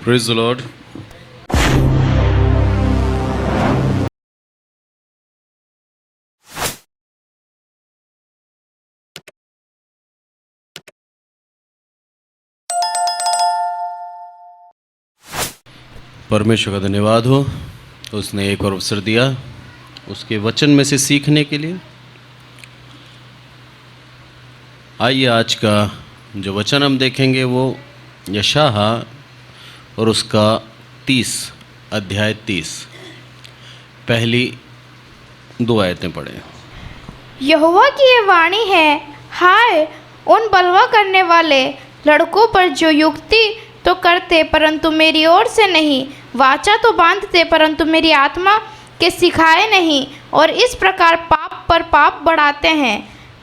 Praise the Lord. परमेश्वर का धन्यवाद हो, उसने एक और अवसर दिया उसके वचन में से सीखने के लिए। आइए आज का जो वचन हम देखेंगे वो यशायाह और उसका 30 अध्याय 30 पहली 2 आयतें पढ़ें। यहोवा की ये वाणी है, हाय उन बलवा करने वाले लड़कों पर जो युक्ति तो करते परंतु मेरी ओर से नहीं, वाचा तो बांधते परंतु मेरी आत्मा के सिखाए नहीं, और इस प्रकार पाप पर पाप बढ़ाते हैं।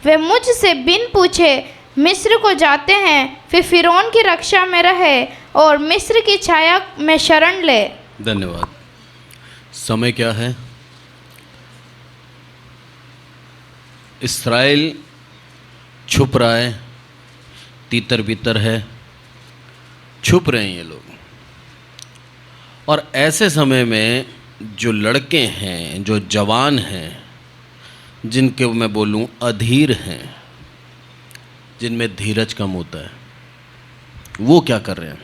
वे मुझसे बिन पूछे मिस्र को जाते हैं, फिर फिरौन की रक्षा में रहे और मिस्र की छाया में शरण ले। धन्यवाद। समय क्या है? इस्राएल छुप रहा है, तीतर बीतर है, छुप रहे हैं ये लोग। और ऐसे समय में जो लड़के हैं, जो जवान हैं, जिनके मैं बोलूं अधीर हैं, जिनमें धीरज कम होता है, वो क्या कर रहे हैं?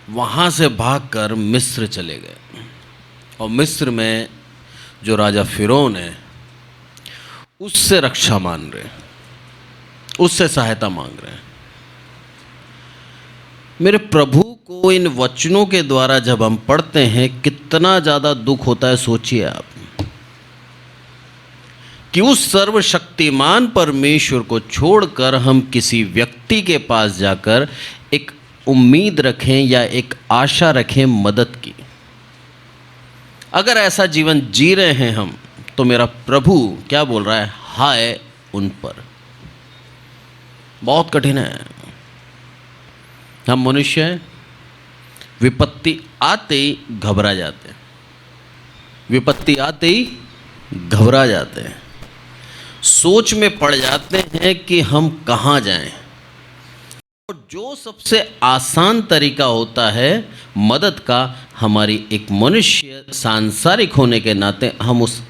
वहाँ से भागकर मिस्र चले गए। और मिस्र में जो राजा फिरौन है उससे रक्षा मान रहे हैं, उससे सहायता मांग रहे हैं। मेरे प्रभु को इन वचनों के द्वारा जब हम पढ़ते हैं कितना ज़्यादा दुख होता है। सोचिए आप कि उस सर्वशक्तिमान परमेश्वर को छोड़कर हम किसी व्यक्ति के पास जाकर एक उम्मीद रखें या एक आशा रखें मदद की। अगर ऐसा जीवन जी रहे हैं हम, तो मेरा प्रभु क्या बोल रहा है? हाय उन पर। बहुत कठिन है। हम मनुष्य हैं, विपत्ति आते ही घबरा जाते हैं, विपत्ति आते ही घबरा जाते हैं, सोच में पड़ जाते हैं कि हम कहाँ जाएं। और जो सबसे आसान तरीका होता है मदद का, हमारी एक मनुष्य सांसारिक होने के नाते हम उस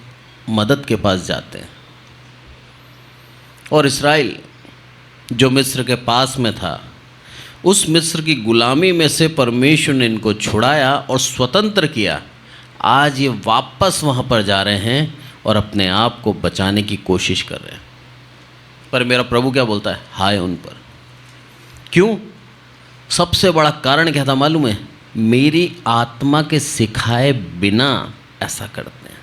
मदद के पास जाते हैं। और इस्राएल जो मिस्र के पास में था, उस मिस्र की गुलामी में से परमेश्वर ने इनको छुड़ाया और स्वतंत्र किया। आज ये वापस वहाँ पर जा रहे हैं और अपने आप को बचाने की कोशिश कर रहे हैं। पर मेरा प्रभु क्या बोलता है? हाय उन पर। क्यों? सबसे बड़ा कारण क्या था मालूम है? मेरी आत्मा के सिखाए बिना ऐसा करते हैं।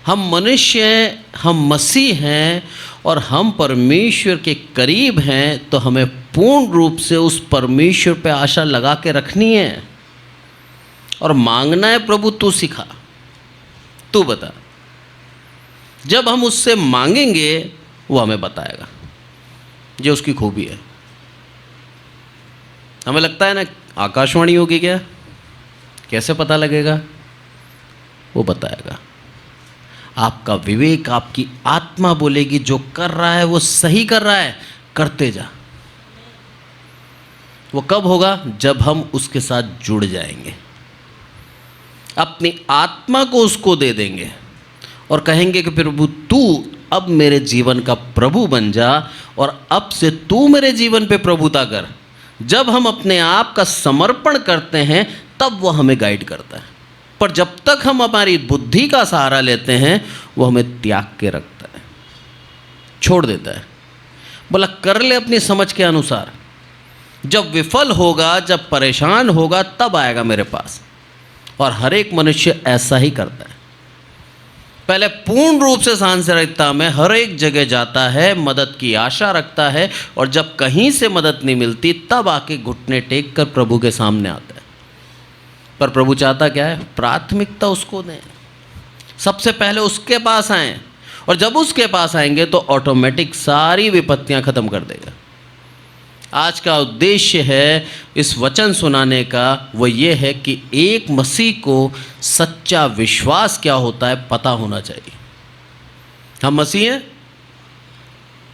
हम मनुष्य हैं, हम मसीह हैं और हम परमेश्वर के करीब हैं, तो हमें पूर्ण रूप से उस परमेश्वर पे आशा लगा के रखनी है और मांगना है, प्रभु तू सिखा, तू बता। जब हम उससे मांगेंगे वो हमें बताएगा। ये उसकी खूबी है। हमें लगता है ना आकाशवाणी होगी क्या, कैसे पता लगेगा? वो बताएगा। आपका विवेक, आपकी आत्मा बोलेगी जो कर रहा है वो सही कर रहा है, करते जा। वो कब होगा? जब हम उसके साथ जुड़ जाएंगे, अपनी आत्मा को उसको दे देंगे और कहेंगे कि प्रभु तू अब मेरे जीवन का प्रभु बन जा और अब से तू मेरे जीवन पे प्रभुता कर। जब हम अपने आप का समर्पण करते हैं तब वो हमें गाइड करता है। पर जब तक हम हमारी बुद्धि का सहारा लेते हैं वो हमें त्याग के रखता है, छोड़ देता है। बोला कर ले अपनी समझ के अनुसार। जब विफल होगा, जब परेशान होगा, तब आएगा मेरे पास। और हर एक मनुष्य ऐसा ही करता है। पहले पूर्ण रूप से सांसारिकता में हर एक जगह जाता है, मदद की आशा रखता है, और जब कहीं से मदद नहीं मिलती तब आके घुटने टेक कर प्रभु के सामने आता है। पर प्रभु चाहता क्या है? प्राथमिकता उसको दें, सबसे पहले उसके पास आएं। और जब उसके पास आएंगे तो ऑटोमेटिक सारी विपत्तियां खत्म कर देगा। आज का उद्देश्य है इस वचन सुनाने का, वो ये है कि एक मसीह को सच्चा विश्वास क्या होता है पता होना चाहिए। हम मसीह हैं,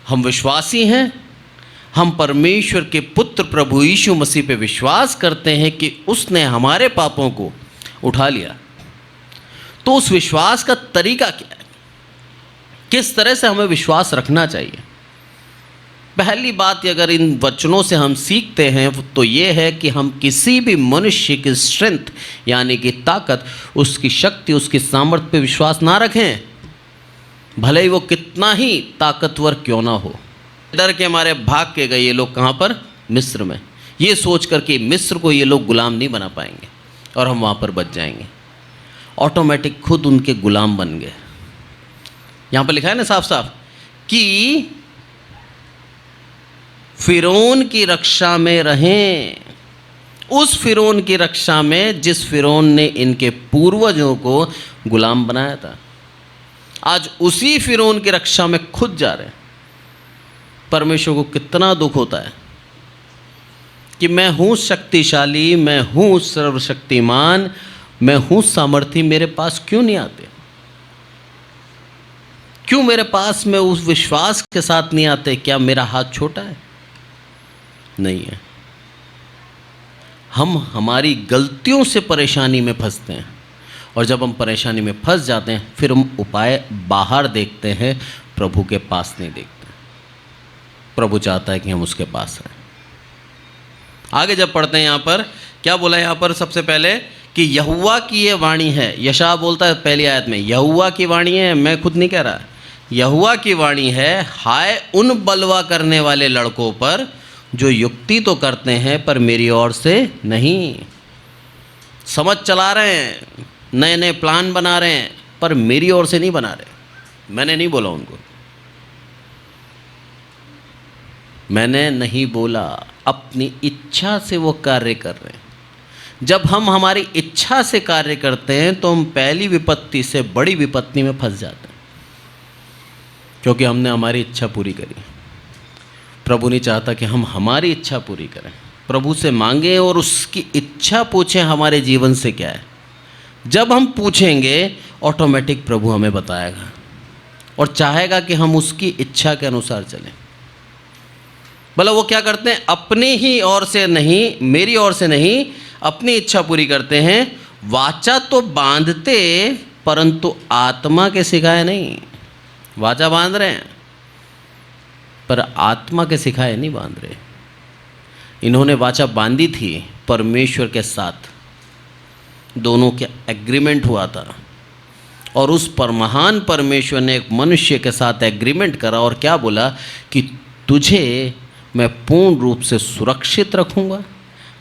हम विश्वासी हैं, हम परमेश्वर के पुत्र प्रभु यीशु मसीह पे विश्वास करते हैं कि उसने हमारे पापों को उठा लिया, तो उस विश्वास का तरीका क्या है, किस तरह से हमें विश्वास रखना चाहिए। पहली बात अगर इन वचनों से हम सीखते हैं तो ये है कि हम किसी भी मनुष्य की स्ट्रेंथ यानी कि ताकत, उसकी शक्ति, उसकी सामर्थ्य पे विश्वास ना रखें, भले ही वो कितना ही ताकतवर क्यों ना हो। डर के मारे भाग के गए ये लोग कहाँ पर? मिस्र में, ये सोच कर कि मिस्र को ये लोग गुलाम नहीं बना पाएंगे और हम वहाँ पर बच जाएंगे। ऑटोमेटिक खुद उनके गुलाम बन गए। यहाँ पर लिखा है ना साफ साफ कि फिरौन की रक्षा में रहें, उस फिरौन की रक्षा में जिस फिरौन ने इनके पूर्वजों को गुलाम बनाया था। आज उसी फिरौन की रक्षा में खुद जा रहे हैं। परमेश्वर को कितना दुख होता है कि मैं हूँ शक्तिशाली, मैं हूँ सर्वशक्तिमान, मैं हूँ सामर्थी, मेरे पास क्यों नहीं आते? क्यों मेरे पास में उस विश्वास के साथ नहीं आते? क्या मेरा हाथ छोटा है? नहीं है। हम हमारी गलतियों से परेशानी में फंसते हैं, और जब हम परेशानी में फंस जाते हैं फिर हम उपाय बाहर देखते हैं, प्रभु के पास नहीं देखते। प्रभु चाहता है कि हम उसके पास रहें। आगे जब पढ़ते हैं यहाँ पर क्या बोला है, यहाँ पर सबसे पहले कि यहोवा की ये वाणी है। यशायाह बोलता है पहली आयत में, यहोवा की वाणी है, मैं खुद नहीं कह रहा, यहोवा की वाणी है, हाय उन बलवा करने वाले लड़कों पर जो युक्ति तो करते हैं पर मेरी ओर से नहीं, समझ चला रहे हैं, नए नए प्लान बना रहे हैं पर मेरी ओर से नहीं बना रहे। मैंने नहीं बोला उनको, मैंने नहीं बोला, अपनी इच्छा से वो कार्य कर रहे हैं। जब हम हमारी इच्छा से कार्य करते हैं तो हम पहली विपत्ति से बड़ी विपत्ति में फंस जाते हैं, क्योंकि हमने हमारी इच्छा पूरी करी। प्रभु नहीं चाहता कि हम हमारी इच्छा पूरी करें। प्रभु से मांगें और उसकी इच्छा पूछें हमारे जीवन से क्या है। जब हम पूछेंगे ऑटोमेटिक प्रभु हमें बताएगा और चाहेगा कि हम उसकी इच्छा के अनुसार चलें। भला वो क्या करते हैं? अपनी ही ओर से नहीं, मेरी ओर से नहीं, अपनी इच्छा पूरी करते हैं। वाचा तो बांधते परंतु आत्मा के सिखाए नहीं। वाचा बांध रहे हैं पर आत्मा के सिखाए नहीं बांध रहे। इन्होंने वाचा बांधी थी परमेश्वर के साथ, दोनों के एग्रीमेंट हुआ था, और उस पर महान परमेश्वर ने एक मनुष्य के साथ एग्रीमेंट करा और क्या बोला कि तुझे मैं पूर्ण रूप से सुरक्षित रखूँगा,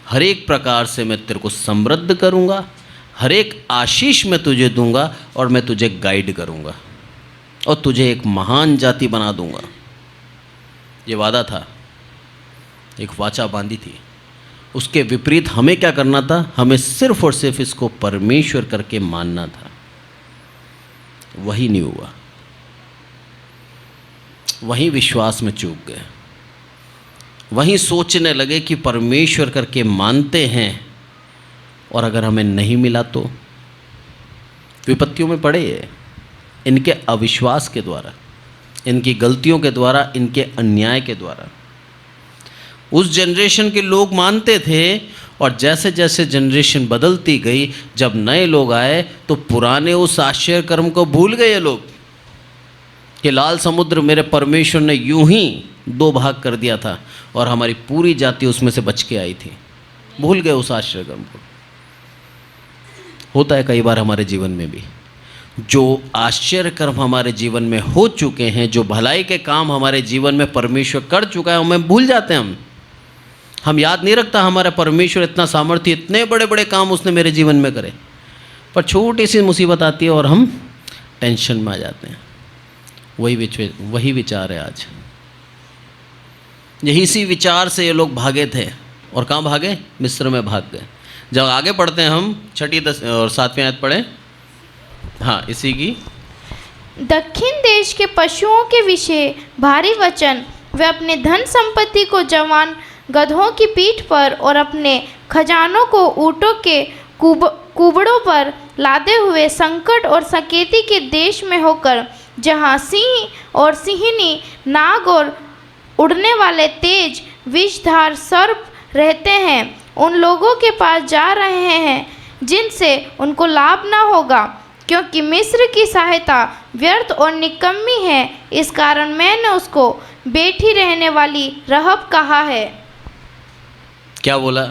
हर एक प्रकार से मैं तेरे को समृद्ध करूँगा, हर एक आशीष मैं तुझे दूँगा, और मैं तुझे गाइड करूँगा और तुझे एक महान जाति बना दूँगा। ये वादा था, एक वाचा बांधी थी। उसके विपरीत हमें क्या करना था? हमें सिर्फ और सिर्फ इसको परमेश्वर करके मानना था। वही नहीं हुआ, वहीं विश्वास में चूक गए, वहीं सोचने लगे कि परमेश्वर करके मानते हैं और अगर हमें नहीं मिला तो विपत्तियों में पड़े। इनके अविश्वास के द्वारा, इनकी गलतियों के द्वारा, इनके अन्याय के द्वारा। उस जनरेशन के लोग मानते थे और जैसे जैसे जनरेशन बदलती गई, जब नए लोग आए तो पुराने उस आश्चर्य कर्म को भूल गए ये लोग कि लाल समुद्र मेरे परमेश्वर ने यूं ही 2 भाग कर दिया था और हमारी पूरी जाति उसमें से बच के आई थी। भूल गए उस आश्चर्य कर्म को। होता है कई बार हमारे जीवन में भी, जो आश्चर्य कर्म हमारे जीवन में हो चुके हैं, जो भलाई के काम हमारे जीवन में परमेश्वर कर चुका है, हमें भूल जाते हैं। हम याद नहीं रखता हमारा परमेश्वर इतना सामर्थ्य, इतने बड़े बड़े काम उसने मेरे जीवन में करे, पर छोटी सी मुसीबत आती है और हम टेंशन में आ जाते हैं। वही विचार है आज। यही सी विचार से ये लोग भागे थे और कहाँ भागे? मिस्र में भाग गए। जब आगे पढ़ते हैं हम 6 और 7 आयत पढ़ें। हाँ, इसी की दक्षिण देश के पशुओं के विषय भारी वचन, वे अपने धन संपत्ति को जवान गधों की पीठ पर और अपने खजानों को ऊँटों के कुबड़ों पर लादे हुए संकट और सकेती के देश में होकर, जहाँ सिंह और सिंहनी, नाग और उड़ने वाले तेज विषधार सर्प रहते हैं। उन लोगों के पास जा रहे हैं जिनसे उनको लाभ न होगा, क्योंकि मिस्र की सहायता व्यर्थ और निकम्मी है। इस कारण मैंने उसको बैठी रहने वाली रहब कहा है। क्या बोला?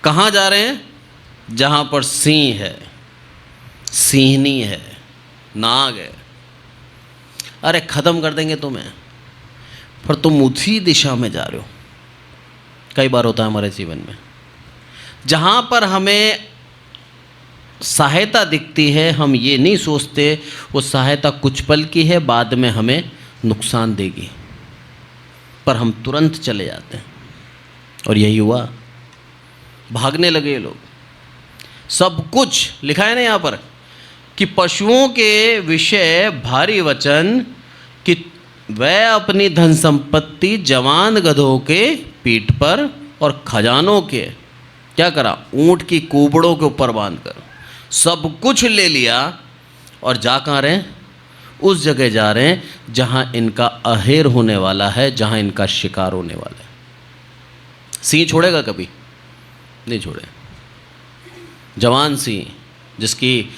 कहाँ जा रहे हैं? जहाँ पर सिंह है, सिंहनी है, नाग है। अरे ख़त्म कर देंगे तुम्हें, पर तुम उसी दिशा में जा रहे हो। कई बार होता है हमारे जीवन में, जहाँ पर हमें सहायता दिखती है, हम ये नहीं सोचते वो सहायता कुछ पल की है, बाद में हमें नुकसान देगी, पर हम तुरंत चले जाते हैं। और यही हुआ, भागने लगे लोग। सब कुछ लिखा है ना यहाँ पर कि पशुओं के विषय भारी वचन कि वह अपनी धन संपत्ति जवान गधों के पीठ पर और खजानों के क्या करा, ऊंट की कुबड़ों के ऊपर बांधकर सब कुछ ले लिया। और जा कहाँ रहे हैं? उस जगह जा रहे हैं जहाँ इनका अहेर होने वाला है, जहाँ इनका शिकार होने वाला है। सिंह छोड़ेगा कभी? नहीं छोड़े। जवान सिंह जिसकी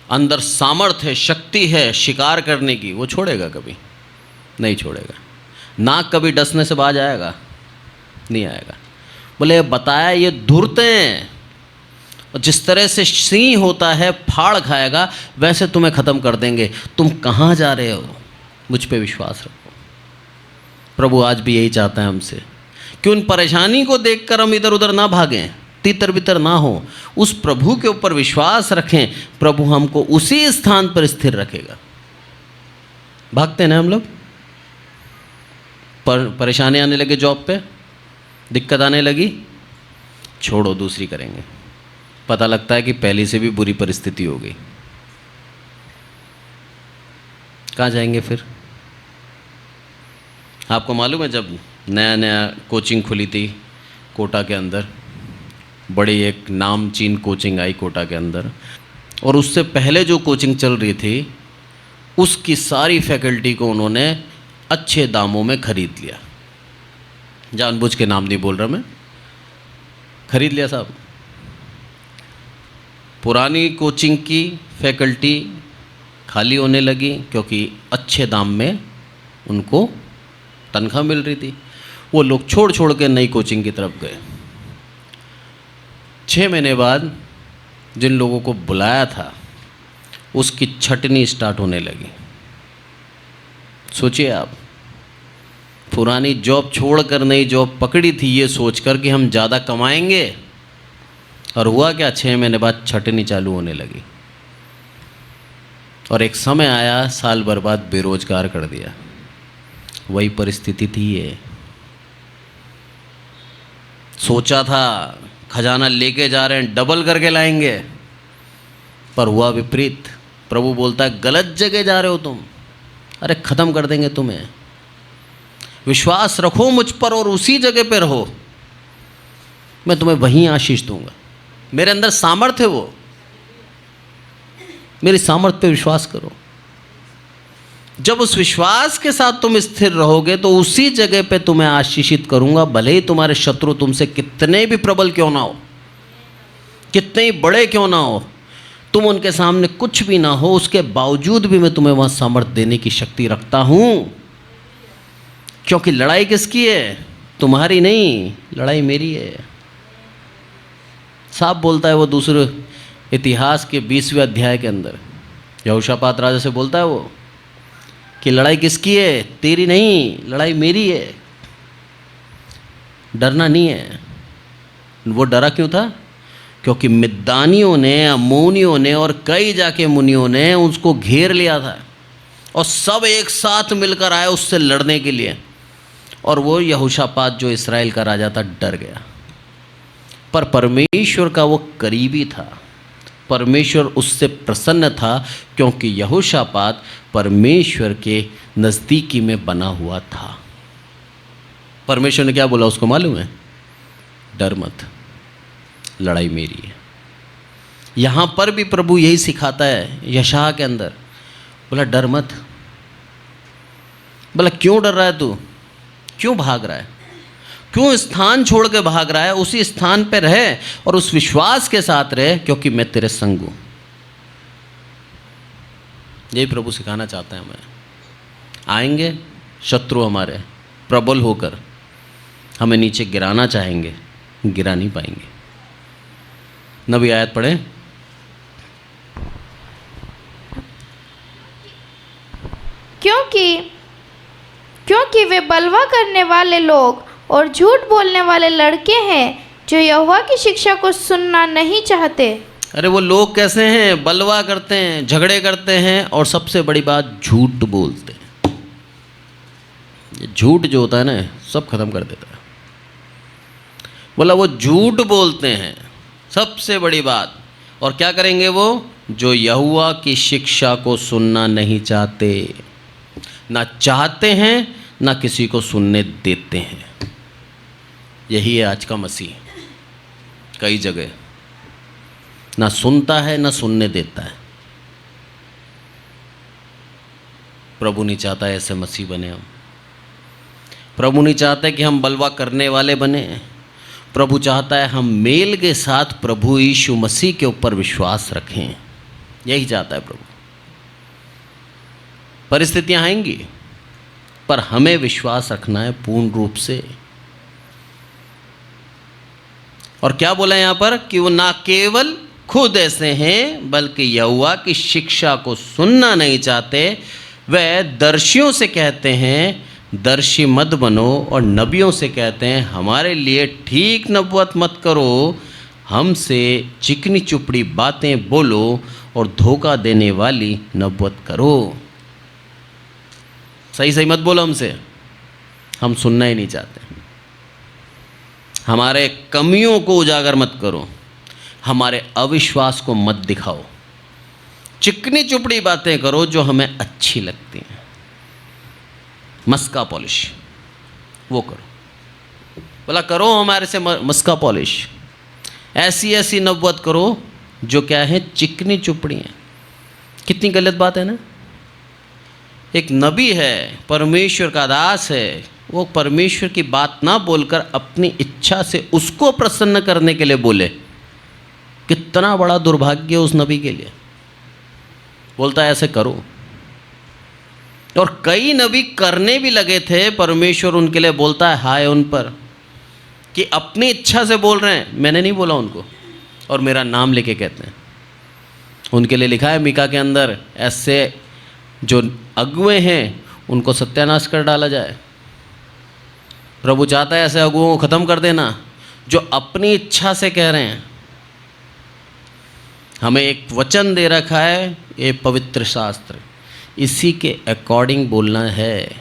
अंदर सामर्थ्य है, शक्ति है शिकार करने की, वो छोड़ेगा कभी? नहीं छोड़ेगा। नाक कभी डसने से बाज आएगा? नहीं आएगा। बोले बताया ये धूर्त हैं, और जिस तरह से सिंह होता है फाड़ खाएगा, वैसे तुम्हें ख़त्म कर देंगे। तुम कहाँ जा रहे हो? मुझ पे विश्वास रखो। प्रभु आज भी यही चाहता है हमसे कि उन परेशानी को देखकर हम इधर उधर ना भागें, तितर बितर ना हो, उस प्रभु के ऊपर विश्वास रखें। प्रभु हमको उसी स्थान पर स्थिर रखेगा। भागते हैं ना हम लोग, परेशानी आने लगे, जॉब पे दिक्कत आने लगी, छोड़ो दूसरी करेंगे। पता लगता है कि पहले से भी बुरी परिस्थिति हो गई, कहाँ जाएंगे फिर? आपको मालूम है जब नया नया कोचिंग खुली थी कोटा के अंदर, बड़ी एक नामचीन कोचिंग आई कोटा के अंदर, और उससे पहले जो कोचिंग चल रही थी उसकी सारी फैकल्टी को उन्होंने अच्छे दामों में ख़रीद लिया। जानबूझ के नाम नहीं बोल रहा मैं, खरीद लिया साहब। पुरानी कोचिंग की फैकल्टी खाली होने लगी क्योंकि अच्छे दाम में उनको तनख्वाह मिल रही थी। वो लोग छोड़ छोड़ के नई कोचिंग की तरफ गए। 6 महीने बाद जिन लोगों को बुलाया था उसकी छटनी स्टार्ट होने लगी। सोचिए आप, पुरानी जॉब छोड़कर नई जॉब पकड़ी थी ये सोचकर कि हम ज़्यादा कमाएंगे, और हुआ क्या, 6 महीने बाद छटनी चालू होने लगी। और एक समय आया, साल भर बाद बेरोजगार कर दिया। वही परिस्थिति थी ये। सोचा था खजाना लेके जा रहे हैं, डबल करके लाएंगे, पर हुआ विपरीत। प्रभु बोलता है गलत जगह जा रहे हो तुम, अरे ख़त्म कर देंगे तुम्हें। विश्वास रखो मुझ पर और उसी जगह पर रहो, मैं तुम्हें वहीं आशीष दूंगा। मेरे अंदर सामर्थ्य है, वो मेरी सामर्थ्य पे विश्वास करो। जब उस विश्वास के साथ तुम स्थिर रहोगे तो उसी जगह पे तुम्हें आशीषित करूंगा, भले ही तुम्हारे शत्रु तुमसे कितने भी प्रबल क्यों ना हो, कितने ही बड़े क्यों ना हो, तुम उनके सामने कुछ भी ना हो, उसके बावजूद भी मैं तुम्हें वहाँ सामर्थ्य देने की शक्ति रखता हूँ। क्योंकि लड़ाई किसकी है? तुम्हारी नहीं, लड़ाई मेरी है। साफ बोलता है वो दूसरे इतिहास के 20वें अध्याय के अंदर, यहोशापात राजा से बोलता है वो कि लड़ाई किसकी है? तेरी नहीं, लड़ाई मेरी है। डरना नहीं है। वो डरा क्यों था? क्योंकि मिद्दानियों ने, अम्मोनियों ने और कई जाके मुनियों ने उसको घेर लिया था, और सब एक साथ मिलकर आए उससे लड़ने के लिए। और वो यहोशापात जो इस्राएल का राजा था डर गया। पर परमेश्वर का वो करीबी था, परमेश्वर उससे प्रसन्न था, क्योंकि यहोशापात परमेश्वर के नज़दीकी में बना हुआ था। परमेश्वर ने क्या बोला उसको मालूम है? डर मत, लड़ाई मेरी है। यहाँ पर भी प्रभु यही सिखाता है यशायाह के अंदर, बोला डर मत। बोला क्यों डर रहा है तू? क्यों भाग रहा है? क्यों स्थान छोड़ के भाग रहा है? उसी स्थान पे रहे और उस विश्वास के साथ रहे, क्योंकि मैं तेरे संग हूँ। यही प्रभु सिखाना चाहते हैं हमें। आएंगे शत्रु हमारे प्रबल होकर हमें नीचे गिराना चाहेंगे, गिरा नहीं पाएंगे। नबी आयत पढ़े। क्योंकि वे बलवा करने वाले लोग और झूठ बोलने वाले लड़के हैं जो यहोवा की शिक्षा को सुनना नहीं चाहते। अरे वो लोग कैसे हैं? बलवा करते हैं, झगड़े करते हैं और सबसे बड़ी बात झूठ बोलते हैं। ये झूठ जो होता है ना, सब खत्म कर देता है। बोला वो झूठ बोलते हैं, सबसे बड़ी बात। और क्या करेंगे वो? जो यहोवा की शिक्षा को सुनना नहीं चाहते, ना चाहते हैं ना किसी को सुनने देते हैं। यही है आज का मसीह। कई जगह ना सुनता है ना सुनने देता है। प्रभु नहीं चाहता ऐसे मसीह बने हम। प्रभु नहीं चाहते कि हम बलवा करने वाले बने। प्रभु चाहता है हम मेल के साथ प्रभु यीशु मसीह के ऊपर विश्वास रखें। यही चाहता है प्रभु। परिस्थितियां आएंगी पर हमें विश्वास रखना है पूर्ण रूप से। और क्या बोला यहाँ पर कि वो ना केवल खुद ऐसे हैं बल्कि यहोवा की शिक्षा को सुनना नहीं चाहते। वह दर्शियों से कहते हैं दर्शी मत बनो, और नबियों से कहते हैं हमारे लिए ठीक नबुवत मत करो, हमसे चिकनी चुपड़ी बातें बोलो और धोखा देने वाली नबुवत करो। सही सही मत बोलो हमसे, हम सुनना ही नहीं चाहते। हमारे कमियों को उजागर मत करो, हमारे अविश्वास को मत दिखाओ, चिकनी चुपड़ी बातें करो जो हमें अच्छी लगती हैं। मस्का पॉलिश वो करो। बोला करो हमारे से मस्का पॉलिश, ऐसी ऐसी नबुवत करो जो क्या है, चिकनी चुपड़ी हैं। कितनी गलत बात है ना। एक नबी है, परमेश्वर का दास है, वो परमेश्वर की बात ना बोलकर अपनी इच्छा से उसको प्रसन्न करने के लिए बोले। कितना बड़ा दुर्भाग्य उस नबी के लिए। बोलता है ऐसे करो। और कई नबी करने भी लगे थे, परमेश्वर उनके लिए बोलता है हाय उन पर कि अपनी इच्छा से बोल रहे हैं, मैंने नहीं बोला उनको, और मेरा नाम लेके कहते हैं। उनके लिए लिखा है मीका के अंदर, ऐसे जो अगुए हैं उनको सत्यानाश कर डाला जाए। प्रभु चाहता है ऐसे अगुओं को ख़त्म कर देना जो अपनी इच्छा से कह रहे हैं। हमें एक वचन दे रखा है, ये पवित्र शास्त्र, इसी के अकॉर्डिंग बोलना है।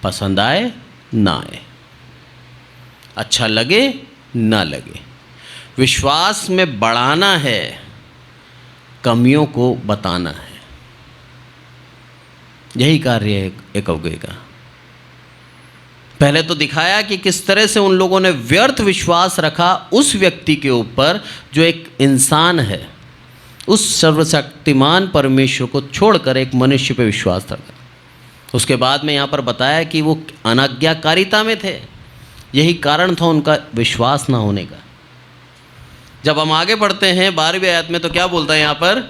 पसंद आए ना आए, अच्छा लगे ना लगे, विश्वास में बढ़ाना है, कमियों को बताना है। यही कार्य है एक अगुवे का। पहले तो दिखाया कि किस तरह से उन लोगों ने व्यर्थ विश्वास रखा उस व्यक्ति के ऊपर जो एक इंसान है, उस सर्वशक्तिमान परमेश्वर को छोड़कर एक मनुष्य पे विश्वास रखा। उसके बाद में यहाँ पर बताया कि वो अनाज्ञाकारिता में थे। यही कारण था उनका विश्वास ना होने का। जब हम आगे बढ़ते हैं 12वीं आयत में, तो क्या बोलता है यहाँ पर?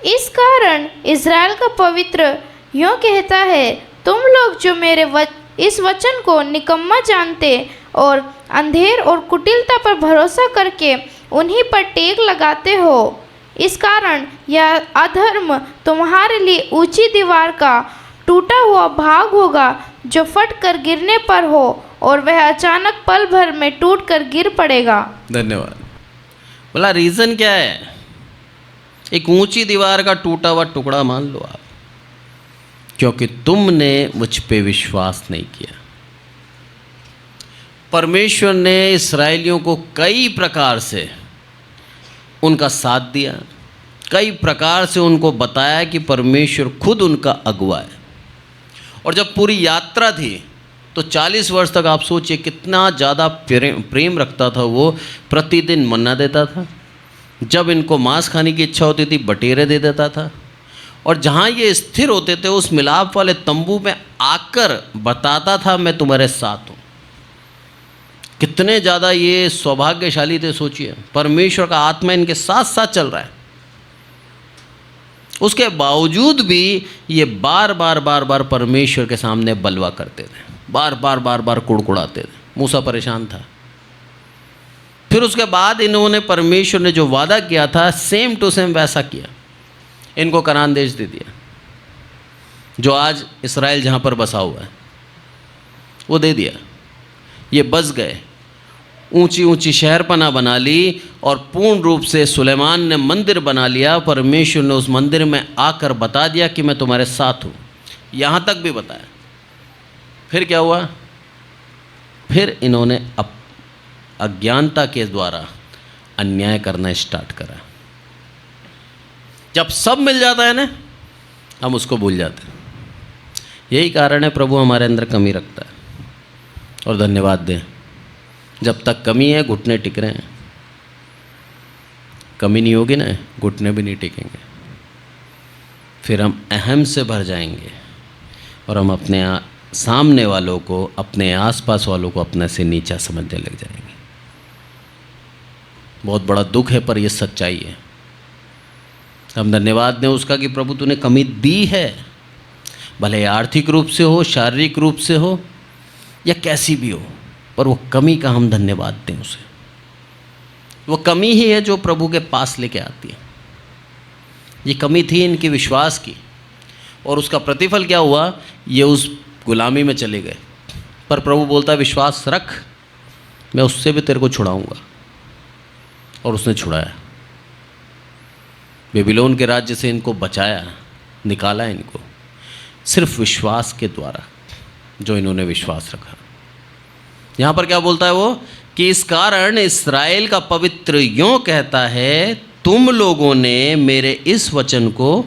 इस कारण इज़राइल का पवित्र यूँ कहता है, तुम लोग जो मेरे इस वचन को निकम्मा जानते और अंधेर और कुटिलता पर भरोसा करके उन्हीं पर टेक लगाते हो, इस कारण यह अधर्म तुम्हारे लिए ऊंची दीवार का टूटा हुआ भाग होगा जो फट कर गिरने पर हो, और वह अचानक पल भर में टूट कर गिर पड़ेगा। धन्यवाद। बोला रीज़न क्या है? एक ऊंची दीवार का टूटा हुआ टुकड़ा मान लो आप, क्योंकि तुमने मुझ पे विश्वास नहीं किया। परमेश्वर ने इस्राएलियों को कई प्रकार से उनका साथ दिया, कई प्रकार से उनको बताया कि परमेश्वर खुद उनका अगुवा है। और जब पूरी यात्रा थी तो 40 वर्ष तक आप सोचिए कितना ज़्यादा प्रेम रखता था वो। प्रतिदिन मन्ना देता था, जब इनको मांस खाने की इच्छा होती थी बटेरे दे देता था, और जहाँ ये स्थिर होते थे उस मिलाप वाले तंबू में आकर बताता था मैं तुम्हारे साथ हूँ। कितने ज़्यादा ये सौभाग्यशाली थे, सोचिए। परमेश्वर का आत्मा इनके साथ साथ चल रहा है। उसके बावजूद भी ये बार बार परमेश्वर के सामने बलवा करते थे, बार बार कुड़कुड़ाते थे। मूसा परेशान था। फिर उसके बाद इन्होंने परमेश्वर ने जो वादा किया था सेम टू सेम वैसा किया। इनको कनान देश दे दिया, जो आज इस्राएल जहाँ पर बसा हुआ है वो दे दिया। ये बस गए, ऊंची ऊंची शहरपना बना ली और पूर्ण रूप से सुलेमान ने मंदिर बना लिया। परमेश्वर ने उस मंदिर में आकर बता दिया कि मैं तुम्हारे साथ हूँ, यहाँ तक भी बताया। फिर क्या हुआ? फिर इन्होंने अज्ञानता के द्वारा अन्याय करना स्टार्ट करा। जब सब मिल जाता है ना, हम उसको भूल जाते हैं। यही कारण है प्रभु हमारे अंदर कमी रखता है। और धन्यवाद दें, जब तक कमी है घुटने टिक रहे हैं। कमी नहीं होगी ना, घुटने भी नहीं टिकेंगे। फिर हम अहम से भर जाएंगे और हम अपने सामने वालों को, अपने आसपास वालों को अपने से नीचा समझने लग जाएंगे। बहुत बड़ा दुख है, पर यह सच्चाई है। हम धन्यवाद दें उसका कि प्रभु तूने कमी दी है, भले आर्थिक रूप से हो, शारीरिक रूप से हो या कैसी भी हो, पर वो कमी का हम धन्यवाद दें उसे। वो कमी ही है जो प्रभु के पास लेके आती है। ये कमी थी इनकी विश्वास की, और उसका प्रतिफल क्या हुआ? ये उस गुलामी में चले गए। पर प्रभु बोलता है विश्वास रख, मैं उससे भी तेरे को छुड़ाऊंगा। और उसने छुड़ाया। बेबीलोन के राज्य से इनको बचाया, निकाला इनको सिर्फ विश्वास के द्वारा, जो इन्होंने विश्वास रखा। यहाँ पर क्या बोलता है वो कि इस कारण इस्राएल का पवित्र यों कहता है, तुम लोगों ने मेरे इस वचन को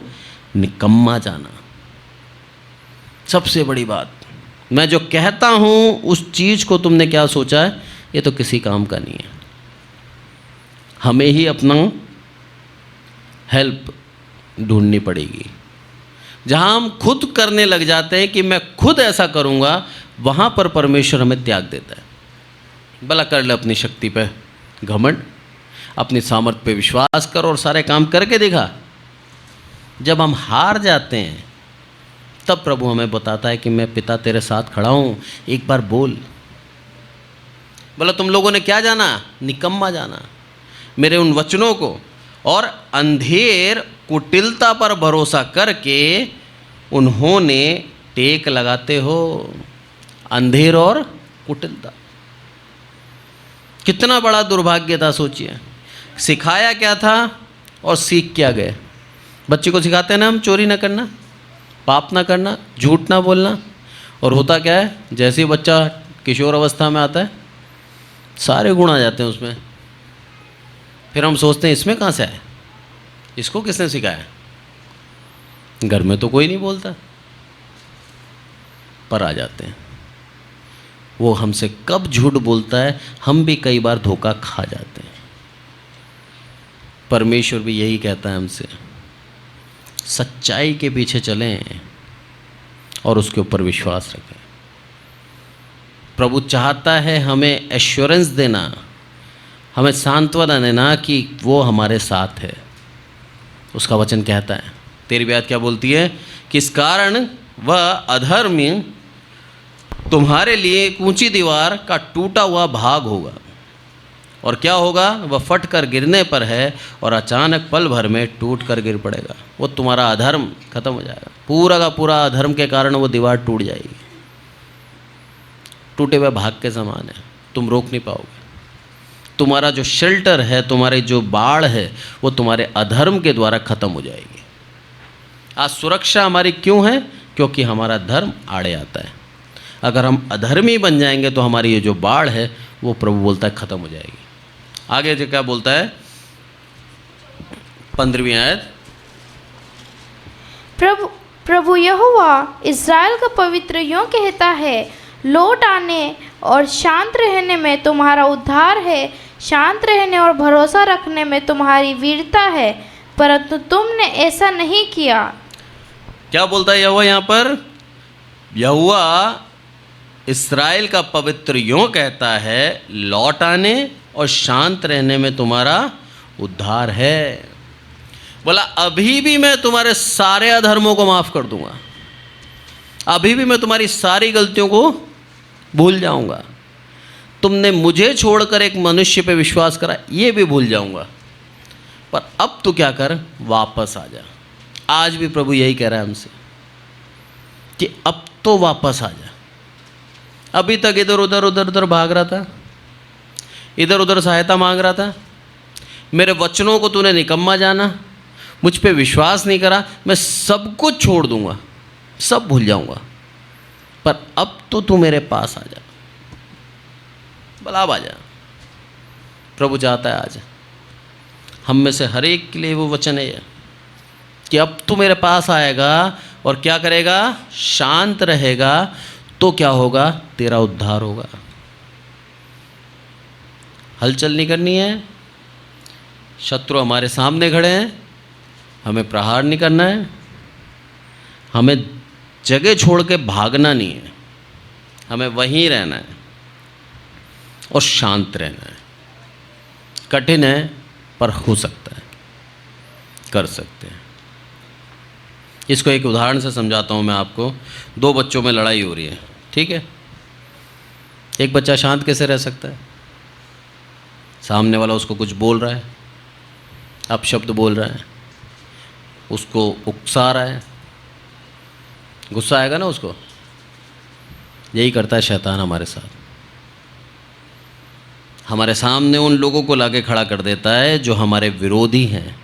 निकम्मा जाना। सबसे बड़ी बात, मैं जो कहता हूँ उस चीज़ को तुमने क्या सोचा है, ये तो किसी काम का नहीं है। हमें ही अपना हेल्प ढूंढनी पड़ेगी। जहाँ हम खुद करने लग जाते हैं कि मैं खुद ऐसा करूँगा, वहाँ पर परमेश्वर हमें त्याग देता है। भला कर ले अपनी शक्ति पे घमंड, अपनी सामर्थ पे विश्वास कर और सारे काम करके दिखा। जब हम हार जाते हैं तब प्रभु हमें बताता है कि मैं पिता तेरे साथ खड़ा हूँ, एक बार बोल। बोला तुम लोगों ने क्या जाना? निकम्मा जाना मेरे उन वचनों को, और अंधेर कुटिलता पर भरोसा करके उन्होंने टेक लगाते हो। अंधेर और कुटिलता, कितना बड़ा दुर्भाग्य था, सोचिए। सिखाया क्या था और सीख क्या गए? बच्चे को सिखाते हैं ना हम, चोरी ना करना, पाप ना करना, झूठ ना बोलना, और होता क्या है, जैसे ही बच्चा किशोर अवस्था में आता है सारे गुण आ जाते हैं उसमें। फिर हम सोचते हैं इसमें कहाँ से आए, इसको किसने सिखाया? घर में तो कोई नहीं बोलता, पर आ जाते हैं। वो हमसे कब झूठ बोलता है, हम भी कई बार धोखा खा जाते हैं। परमेश्वर भी यही कहता है हमसे, सच्चाई के पीछे चलें और उसके ऊपर विश्वास रखें। प्रभु चाहता है हमें एश्योरेंस देना, हमें सांत्वना देना कि वो हमारे साथ है। उसका वचन कहता है, तेरी बात क्या बोलती है कि इस कारण वह अधर्मी तुम्हारे लिए एक ऊंची दीवार का टूटा हुआ भाग होगा, और क्या होगा? वह फट कर गिरने पर है और अचानक पल भर में टूट कर गिर पड़ेगा। वो तुम्हारा अधर्म खत्म हो जाएगा, पूरा का पूरा अधर्म के कारण वो दीवार टूट जाएगी। टूटे हुए भाग के समान है, तुम रोक नहीं पाओगे। तुम्हारा जो शेल्टर है, तुम्हारे जो बाड़ है, वो तुम्हारे अधर्म के द्वारा खत्म हो जाएगी। आज सुरक्षा हमारी क्यों है? क्योंकि हमारा धर्म आड़े आता है। अगर हम अधर्मी बन जाएंगे तो हमारी ये जो बाढ़ है वो प्रभु बोलता है खत्म हो जाएगी। आगे जो क्या बोलता है 15वीं आयत, प्रभु यहोवा इस्राएल का पवित्र यों कहता है, लौट आने और शांत रहने में तुम्हारा उद्धार है, शांत रहने और भरोसा रखने में तुम्हारी वीरता है, परंतु तुमने ऐसा नहीं किया। क्या बोलता है यहोवा यहाँ पर? यहोवा इस्राएल का पवित्र यों कहता है, लौट आने और शांत रहने में तुम्हारा उद्धार है। बोला अभी भी मैं तुम्हारे सारे अधर्मों को माफ़ कर दूंगा, अभी भी मैं तुम्हारी सारी गलतियों को भूल जाऊंगा। तुमने मुझे छोड़कर एक मनुष्य पे विश्वास करा, ये भी भूल जाऊंगा। पर अब तो क्या कर, वापस आ जा। आज भी प्रभु यही कह रहा है हमसे कि अब तो वापस आ जा। अभी तक इधर उधर भाग रहा था, इधर उधर सहायता मांग रहा था, मेरे वचनों को तूने निकम्मा जाना, मुझ पे विश्वास नहीं करा, मैं सब कुछ छोड़ दूंगा, सब भूल जाऊंगा, पर अब तो तू मेरे पास आ जा। भला अब आ जा। प्रभु चाहता है आज हम में से हर एक के लिए वो वचन है कि अब तू मेरे पास आएगा और क्या करेगा? शांत रहेगा, तो क्या होगा? तेरा उद्धार होगा। हलचल नहीं करनी है, शत्रु हमारे सामने खड़े हैं, हमें प्रहार नहीं करना है, हमें जगह छोड़ के भागना नहीं है, हमें वहीं रहना है और शांत रहना है। कठिन है पर हो सकता है, कर सकते हैं। इसको एक उदाहरण से समझाता हूँ मैं आपको। दो बच्चों में लड़ाई हो रही है, ठीक है? एक बच्चा शांत कैसे रह सकता है? सामने वाला उसको कुछ बोल रहा है, अपशब्द बोल रहा है, उसको उकसा रहा है, गुस्सा आएगा ना उसको। यही करता है शैतान हमारे साथ। हमारे सामने उन लोगों को लाके खड़ा कर देता है जो हमारे विरोधी हैं,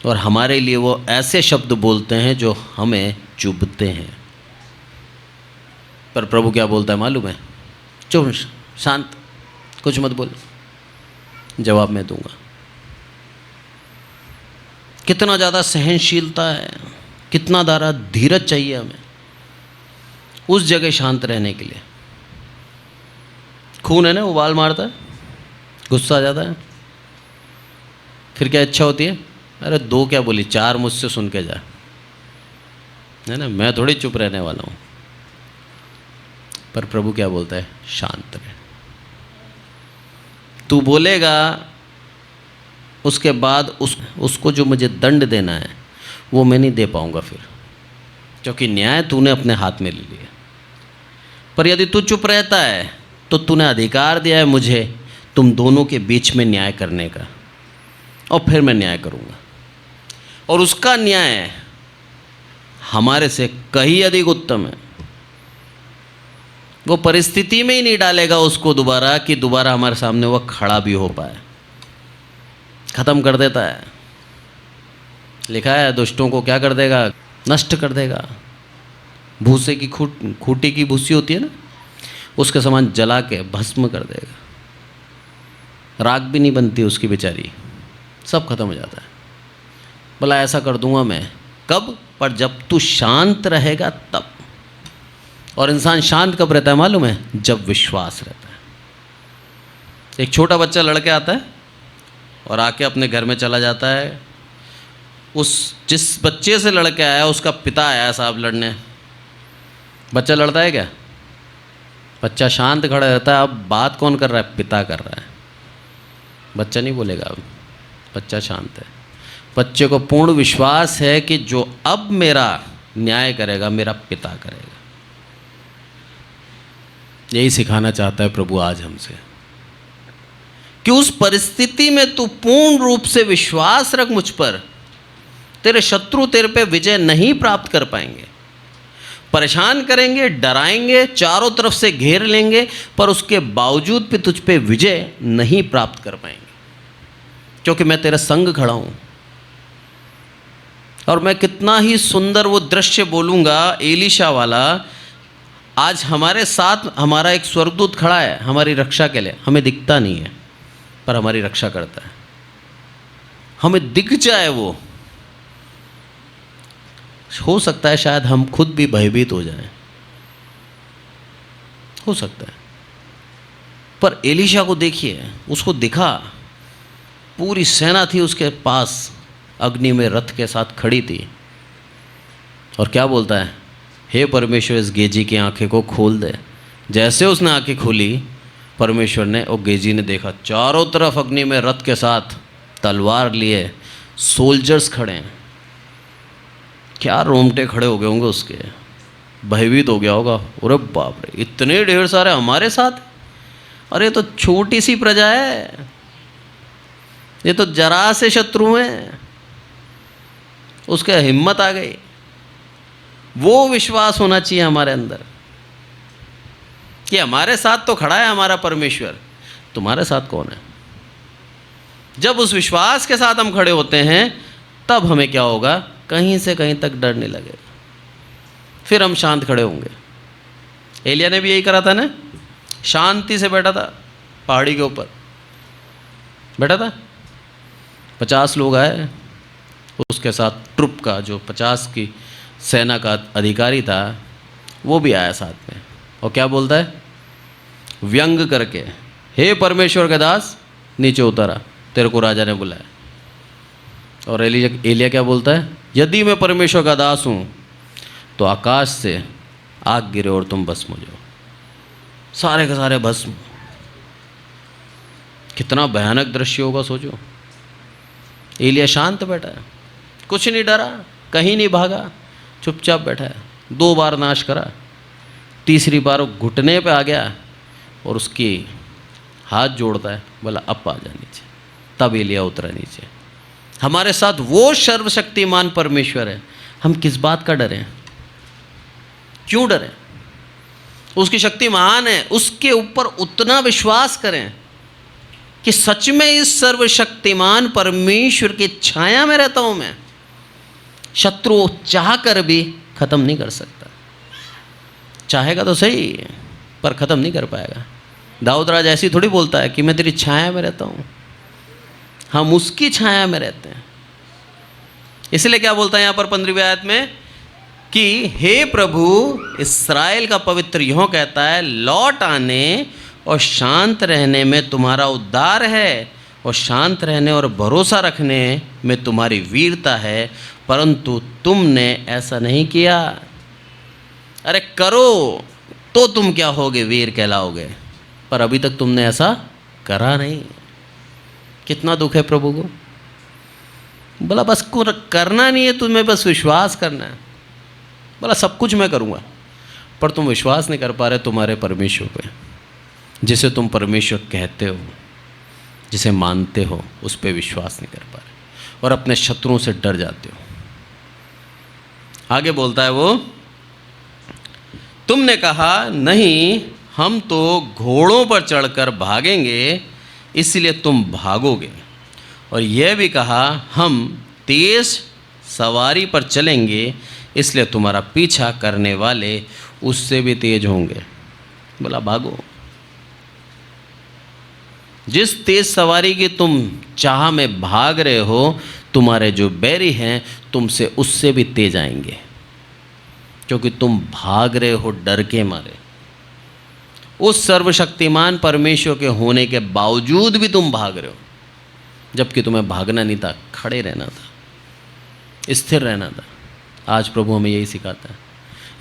और हमारे लिए वो ऐसे शब्द बोलते हैं जो हमें चुभते हैं। पर प्रभु क्या बोलता है मालूम है? चुप, शांत, कुछ मत बोल, जवाब मैं दूंगा। कितना ज़्यादा सहनशीलता है, कितना ज़्यादा धीरज चाहिए हमें उस जगह शांत रहने के लिए। खून है ना, उबाल मारता है, गुस्सा आ जाता है, फिर क्या इच्छा होती है? अरे दो क्या बोली, चार मुझसे सुन के जा, है ना, मैं थोड़ी चुप रहने वाला हूँ। पर प्रभु क्या बोलता है? शांत रह। तू बोलेगा, उसके बाद उसको जो मुझे दंड देना है वो मैं नहीं दे पाऊँगा फिर, क्योंकि न्याय तूने अपने हाथ में ले लिया। पर यदि तू चुप रहता है तो तूने अधिकार दिया है मुझे तुम दोनों के बीच में न्याय करने का, और फिर मैं न्याय करूँगा, और उसका न्याय हमारे से कहीं अधिक उत्तम है। वो परिस्थिति में ही नहीं डालेगा उसको दोबारा कि दोबारा हमारे सामने वो खड़ा भी हो पाए। ख़त्म कर देता है। लिखा है दुष्टों को क्या कर देगा? नष्ट कर देगा। भूसे की खूटी की भूसी होती है ना, उसके समान जला के भस्म कर देगा। राख भी नहीं बनती उसकी बेचारी, सब खत्म हो जाता है। बोला ऐसा कर दूंगा मैं। कब? पर जब तू शांत रहेगा तब। और इंसान शांत कब रहता है मालूम है? जब विश्वास रहता है। एक छोटा बच्चा लड़के आता है और आके अपने घर में चला जाता है। जिस बच्चे से लड़के आया उसका पिता आया साहब लड़ने। बच्चा लड़ता है क्या? बच्चा शांत खड़ा रहता है। अब बात कौन कर रहा है? पिता कर रहा है। बच्चा नहीं बोलेगा, अब बच्चा शांत है। बच्चे को पूर्ण विश्वास है कि जो अब मेरा न्याय करेगा मेरा पिता करेगा। यही सिखाना चाहता है प्रभु आज हमसे कि उस परिस्थिति में तू पूर्ण रूप से विश्वास रख मुझ पर। तेरे शत्रु तेरे पे विजय नहीं प्राप्त कर पाएंगे, परेशान करेंगे, डराएंगे, चारों तरफ से घेर लेंगे, पर उसके बावजूद भी तुझ पे विजय नहीं प्राप्त कर पाएंगे, क्योंकि मैं तेरे संग खड़ा हूं। और मैं कितना ही सुंदर वो दृश्य बोलूँगा एलीशा वाला। आज हमारे साथ हमारा एक स्वर्गदूत खड़ा है हमारी रक्षा के लिए। हमें दिखता नहीं है पर हमारी रक्षा करता है। हमें दिख जाए वो, हो सकता है शायद हम खुद भी भयभीत हो जाएं, हो सकता है। पर एलीशा को देखिए, उसको दिखा, पूरी सेना थी उसके पास, अग्नि में रथ के साथ खड़ी थी। और क्या बोलता है, हे परमेश्वर इस गेजी की आंखें को खोल दे। जैसे उसने आंखें खोली, परमेश्वर ने और गेजी ने देखा चारों तरफ अग्नि में रथ के साथ तलवार लिए सोल्जर्स खड़े हैं। क्या रोमटे खड़े हो गए होंगे उसके, भयभीत हो गया होगा। अरे बाप रे, इतने ढेर सारे हमारे साथ, अरे तो छोटी सी प्रजा है, ये तो जरा से शत्रु हैं। उसके हिम्मत आ गई। वो विश्वास होना चाहिए हमारे अंदर कि हमारे साथ तो खड़ा है हमारा परमेश्वर, तुम्हारे साथ कौन है। जब उस विश्वास के साथ हम खड़े होते हैं तब हमें क्या होगा, कहीं से कहीं तक डर नहीं लगेगा, फिर हम शांत खड़े होंगे। एलिया ने भी यही करा था ना, शांति से बैठा था, पहाड़ी के ऊपर बैठा था। 50 लोग आए, उसके साथ ट्रुप का जो 50 की सेना का अधिकारी था वो भी आया साथ में। और क्या बोलता है, व्यंग करके, हे परमेश्वर के दास नीचे उतरा, तेरे को राजा ने बुलाया। और एलिया क्या बोलता है, यदि मैं परमेश्वर का दास हूँ तो आकाश से आग गिरे और तुम भस्म हो जाओ। सारे के सारे भस्म। कितना भयानक दृश्य होगा सोचो। एलिया शांत बैठा है, कुछ नहीं डरा, कहीं नहीं भागा, चुपचाप बैठा है। 2 बार नाश करा, तीसरी बार वो घुटने पे आ गया और उसकी हाथ जोड़ता है, बोला अब आ जा नीचे। तब एलिया उतरा नीचे। हमारे साथ वो सर्वशक्तिमान परमेश्वर है, हम किस बात का डरें, क्यों डरें। उसकी शक्ति महान है, उसके ऊपर उतना विश्वास करें कि सच में इस सर्वशक्तिमान परमेश्वर की छाया में रहता हूं मैं। शत्रु चाह कर भी खत्म नहीं कर सकता, चाहेगा तो सही पर खत्म नहीं कर पाएगा। दाऊद राज ऐसी थोड़ी बोलता है कि मैं तेरी छाया में रहता हूं, हम उसकी छाया में रहते हैं। इसलिए क्या बोलता है यहाँ पर 15वीं आयत में कि हे प्रभु, इस्राएल का पवित्र यूं कहता है, लौट आने और शांत रहने में तुम्हारा उद्धार है, और शांत रहने और भरोसा रखने में तुम्हारी वीरता है, परंतु तुमने ऐसा नहीं किया। अरे करो तो तुम क्या होगे, वीर कहलाओगे, पर अभी तक तुमने ऐसा करा नहीं। कितना दुख है प्रभु को। बोला बस करना नहीं है तुम्हें, बस विश्वास करना है। बोला सब कुछ मैं करूँगा, पर तुम विश्वास नहीं कर पा रहे तुम्हारे परमेश्वर पे, जिसे तुम परमेश्वर कहते हो, जिसे मानते हो, उस पर विश्वास नहीं कर पा रहे और अपने शत्रुओं से डर जाते हो। आगे बोलता है वो, तुमने कहा नहीं, हम तो घोड़ों पर चढ़कर भागेंगे, इसलिए तुम भागोगे। और यह भी कहा, हम तेज सवारी पर चलेंगे, इसलिए तुम्हारा पीछा करने वाले उससे भी तेज होंगे। बोला भागो। जिस तेज सवारी की तुम चाह में भाग रहे हो, तुम्हारे जो बैरी हैं तुमसे उससे भी तेज आएंगे, क्योंकि तुम भाग रहे हो डर के मारे। उस सर्वशक्तिमान परमेश्वर के होने के बावजूद भी तुम भाग रहे हो, जबकि तुम्हें भागना नहीं था, खड़े रहना था, स्थिर रहना था। आज प्रभु हमें यही सिखाता है,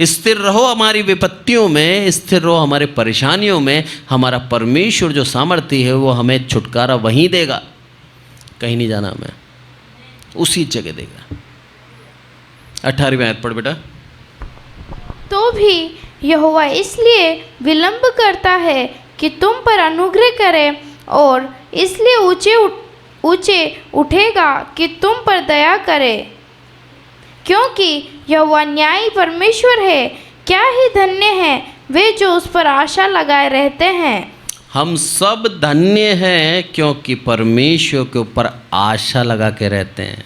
स्थिर रहो हमारी विपत्तियों में, स्थिर रहो हमारे परेशानियों में। हमारा परमेश्वर जो सामर्थ्य है वो हमें छुटकारा वहीं देगा, कहीं नहीं जाना हमें, उसी जगह देगा। 18वीं आयत पढ़ बेटा। तो भी यहोवा इसलिए विलंब करता है कि तुम पर अनुग्रह करे, और इसलिए ऊंचे उठेगा कि तुम पर दया करे, क्योंकि यहोवा न्यायी परमेश्वर है। क्या ही धन्य है वे जो उस पर आशा लगाए रहते हैं। हम सब धन्य हैं क्योंकि परमेश्वर के ऊपर आशा लगा के रहते हैं।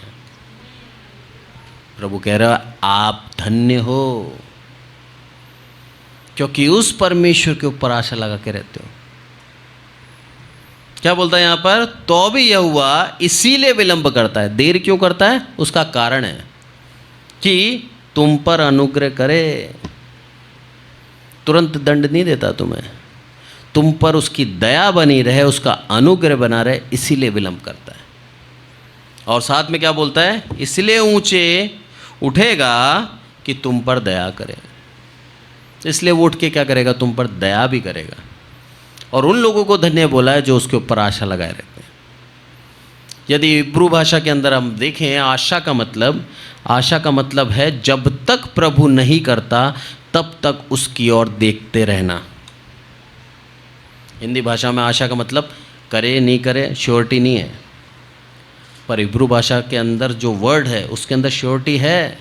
प्रभु कह रहा है आप धन्य हो, क्योंकि उस परमेश्वर के ऊपर आशा लगा के रहते हो। क्या बोलता है यहां पर, तो भी यहोवा इसीलिए विलंब करता है। देर क्यों करता है, उसका कारण है कि तुम पर अनुग्रह करे। तुरंत दंड नहीं देता तुम्हें, तुम पर उसकी दया बनी रहे, उसका अनुग्रह बना रहे, इसीलिए विलंब करता है। और साथ में क्या बोलता है, इसलिए ऊंचे उठेगा कि तुम पर दया करे, इसलिए वो उठ के क्या करेगा, तुम पर दया भी करेगा। और उन लोगों को धन्य बोला है जो उसके ऊपर आशा लगाए रहते हैं। यदि इब्रू भाषा के अंदर हम देखें, आशा का मतलब है जब तक प्रभु नहीं करता तब तक उसकी ओर देखते रहना। हिंदी भाषा में आशा का मतलब करे नहीं करे श्योरिटी नहीं है, पर इब्रू भाषा के अंदर जो वर्ड है उसके अंदर श्योरिटी है।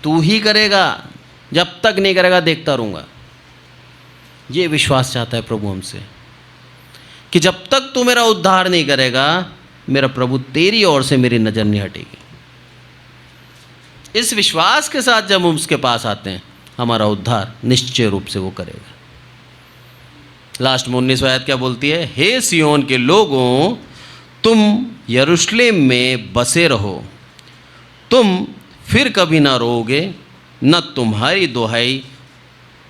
तू ही करेगा, जब तक नहीं करेगा देखता रहूँगा। ये विश्वास चाहता है प्रभु हमसे कि जब तक तू मेरा उद्धार नहीं करेगा, मेरा प्रभु तेरी ओर से मेरी नज़र नहीं हटेगी। इस विश्वास के साथ जब हम उसके पास आते हैं, हमारा उद्धार निश्चय रूप से वो करेगा। लास्ट में 19 आयत क्या बोलती है, हे सियोन के लोगों, तुम यरूशलेम में बसे रहो, तुम फिर कभी ना रोओगे, न तुम्हारी दुहाई,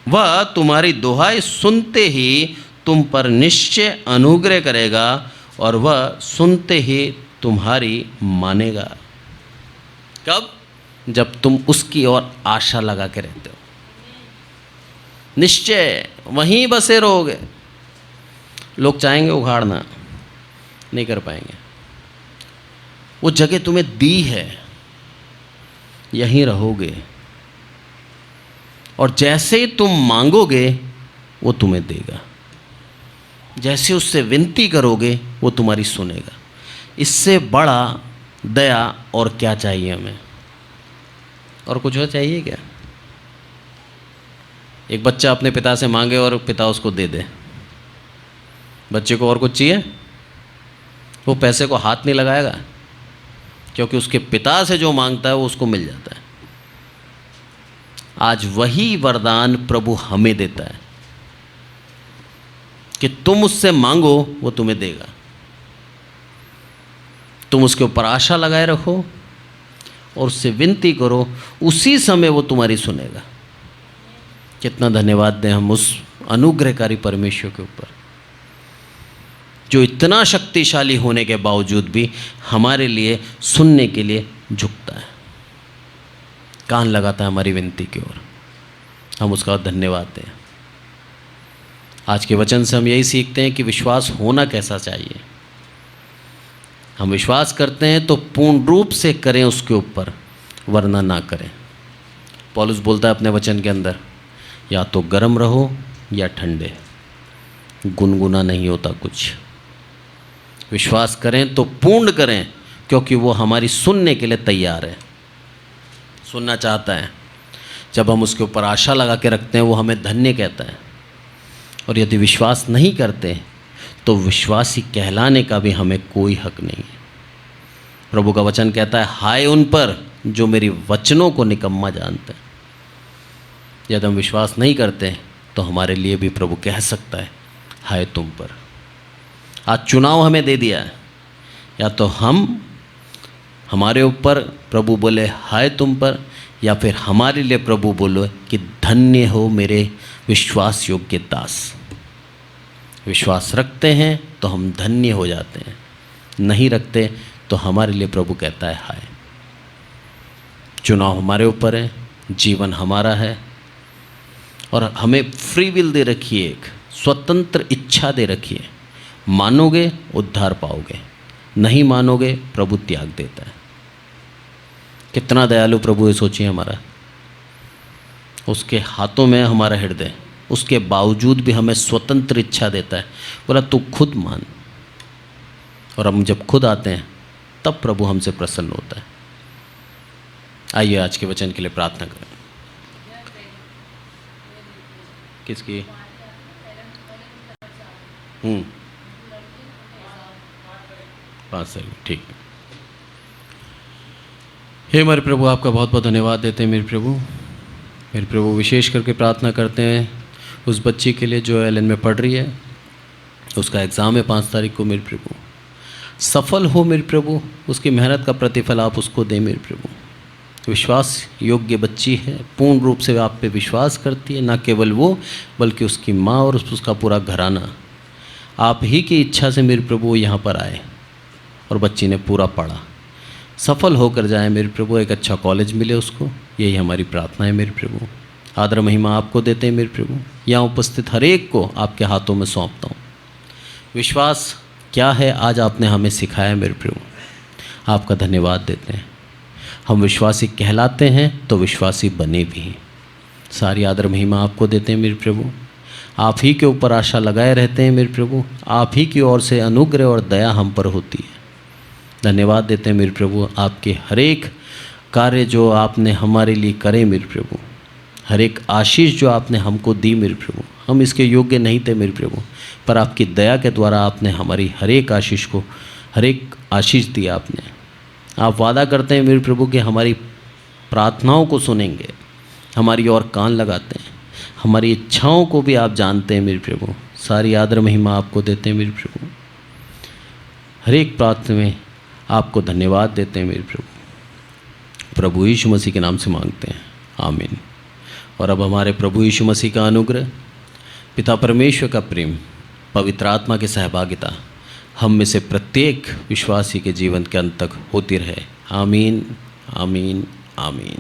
वह तुम्हारी दुहाई सुनते ही तुम पर निश्चय अनुग्रह करेगा और वह सुनते ही तुम्हारी मानेगा। कब? जब तुम उसकी ओर आशा लगा के रहते हो, निश्चय वहीं बसे रहोगे। लोग चाहेंगे उखाड़ना, नहीं कर पाएंगे। वो जगह तुम्हें दी है, यहीं रहोगे, और जैसे ही तुम मांगोगे वो तुम्हें देगा, जैसे उससे विनती करोगे वो तुम्हारी सुनेगा। इससे बड़ा दया और क्या चाहिए हमें? और कुछ और चाहिए क्या? एक बच्चा अपने पिता से मांगे और पिता उसको दे दे, बच्चे को और कुछ चाहिए? वो पैसे को हाथ नहीं लगाएगा, क्योंकि उसके पिता से जो मांगता है वो उसको मिल जाता है। आज वही वरदान प्रभु हमें देता है कि तुम उससे मांगो वो तुम्हें देगा। तुम उसके ऊपर आशा लगाए रखो और उससे विनती करो, उसी समय वो तुम्हारी सुनेगा। कितना धन्यवाद दें हम उस अनुग्रहकारी परमेश्वर के ऊपर, जो इतना शक्तिशाली होने के बावजूद भी हमारे लिए सुनने के लिए झुकता है, कान लगाता है हमारी विनती की ओर। हम उसका धन्यवाद दें। आज के वचन से हम यही सीखते हैं कि विश्वास होना कैसा चाहिए। हम विश्वास करते हैं तो पूर्ण रूप से करें उसके ऊपर, वरना ना करें। पौलुस बोलता है अपने वचन के अंदर, या तो गर्म रहो या ठंडे, गुनगुना नहीं होता कुछ। विश्वास करें तो पूर्ण करें, क्योंकि वो हमारी सुनने के लिए तैयार है, सुनना चाहता है। जब हम उसके ऊपर आशा लगा के रखते हैं वो हमें धन्य कहता है। और यदि विश्वास नहीं करते तो विश्वासी कहलाने का भी हमें कोई हक नहीं है। प्रभु का वचन कहता है, हाय उन पर जो मेरी वचनों को निकम्मा जानते हैं। यदि हम विश्वास नहीं करते तो हमारे लिए भी प्रभु कह सकता है, हाय तुम पर। आज चुनाव हमें दे दिया है, या तो हमारे ऊपर प्रभु बोले हाय तुम पर, या फिर हमारे लिए प्रभु बोलो कि धन्य हो मेरे विश्वास योग्य दास। विश्वास रखते हैं तो हम धन्य हो जाते हैं, नहीं रखते तो हमारे लिए प्रभु कहता है हाय। चुनाव हमारे ऊपर है, जीवन हमारा है, और हमें फ्री विल दे रखी है, एक स्वतंत्र इच्छा दे रखी है। मानोगे उद्धार पाओगे, नहीं मानोगे प्रभु त्याग देता है। कितना दयालु प्रभु है, सोचिए। हमारा उसके हाथों में हमारा हृदय, उसके बावजूद भी हमें स्वतंत्र इच्छा देता है। बोला तू खुद मान, और हम जब खुद आते हैं तब प्रभु हमसे प्रसन्न होता है। आइए आज के वचन के लिए प्रार्थना करें। किसकी? पाँच साल, ठीक है। हे हमारे प्रभु, आपका बहुत बहुत धन्यवाद देते हैं मेरे प्रभु। विशेष करके प्रार्थना करते हैं उस बच्ची के लिए जो एलन में पढ़ रही है, उसका एग्ज़ाम है 5 तारीख को। मेरे प्रभु सफल हो मेरे प्रभु, उसकी मेहनत का प्रतिफल आप उसको दें मेरे प्रभु। विश्वास योग्य बच्ची है, पूर्ण रूप से आप पे विश्वास करती है, ना केवल वो बल्कि उसकी माँ और उसका पूरा घराना। आप ही की इच्छा से मेरे प्रभु यहाँ पर आए और बच्ची ने पूरा पढ़ा। सफल होकर जाए मेरे प्रभु, एक अच्छा कॉलेज मिले उसको, यही हमारी प्रार्थना है मेरे प्रभु। आदर महिमा आपको देते हैं मेरे प्रभु। यहाँ उपस्थित हर एक को आपके हाथों में सौंपता हूँ। विश्वास क्या है आज आपने हमें सिखाया मेरे प्रभु, आपका धन्यवाद देते हैं। हम विश्वासी कहलाते हैं तो विश्वासी बने भी हैं। सारी आदर महिमा आपको देते हैं मेरे प्रभु। आप ही के ऊपर आशा लगाए रहते हैं मेरे प्रभु। आप ही की ओर से अनुग्रह और दया हम पर होती है। धन्यवाद देते हैं मेरे प्रभु, आपके हर एक कार्य जो आपने हमारे लिए करे मेरे प्रभु, हर एक आशीष जो आपने हमको दी मेरे प्रभु। हम इसके योग्य नहीं थे मेरे प्रभु, पर आपकी दया के द्वारा आपने हमारी हर एक आशीष को, हर एक आशीष दी आपने। आप वादा करते हैं मेरे प्रभु कि हमारी प्रार्थनाओं को सुनेंगे, हमारी ओर कान लगाते हैं, हमारी इच्छाओं को भी आप जानते हैं मेरे प्रभु। सारी आदर महिमा आपको देते हैं मेरे प्रभु। हर एक प्रार्थना में आपको धन्यवाद देते हैं मेरे प्रभु। प्रभु यीशु मसीह के नाम से मांगते हैं, आमीन। और अब हमारे प्रभु यीशु मसीह का अनुग्रह, पिता परमेश्वर का प्रेम, पवित्र आत्मा की सहभागिता हम में से प्रत्येक विश्वासी के जीवन के अंत तक होती रहे। आमीन, आमीन, आमीन।